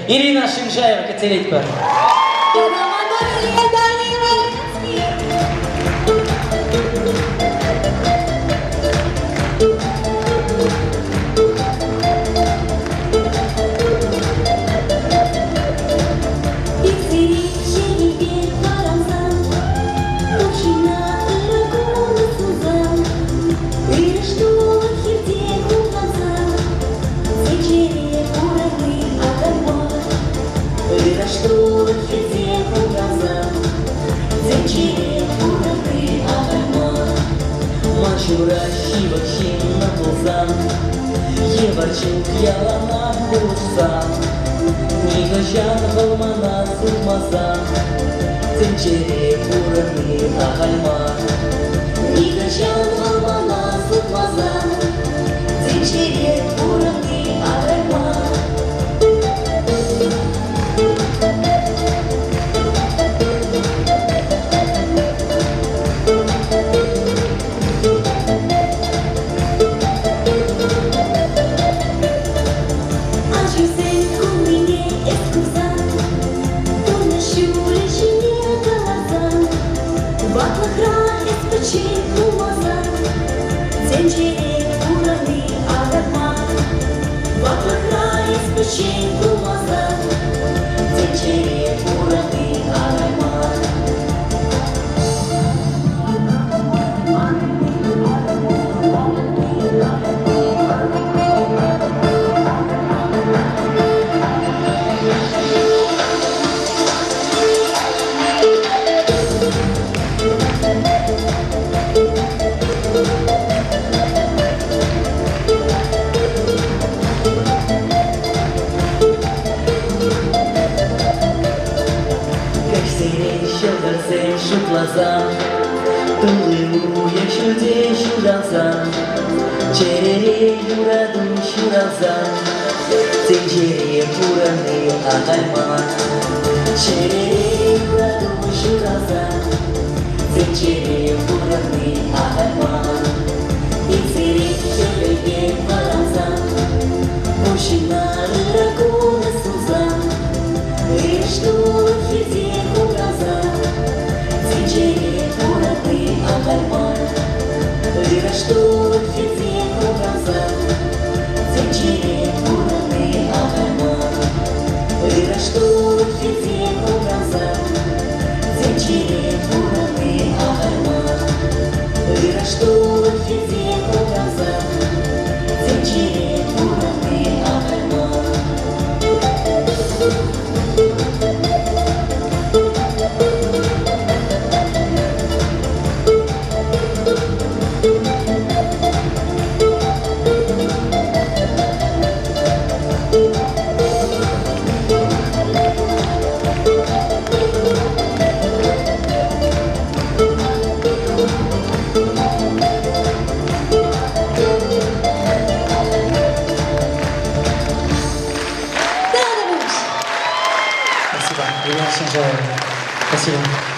Ирина Шинжаева, Кателитка. Yevarchuk yalana bulsa Nigajan halmana sutmasa Zinchiri purani ahalma Nigajan halmana sutmasa Zinchiri purani ahalma Глаза, тулыму еще день шуранза, черере юраду шуранза, тенчере пураны агальма, черере юраду шуранза, тенчере пураны агальма, ицере черере баланза, мужчина ракуна суза, что хите угроза. Zinchiri purani ahalma Rashtu hiti kubraza Zinchiri purani ahalma Rashtu hiti kubraza Zinchiri purani ahalma Rashtu hiti kubraza Zinchiri purani ahalma Спасибо, Ирина Шинжаева. Спасибо.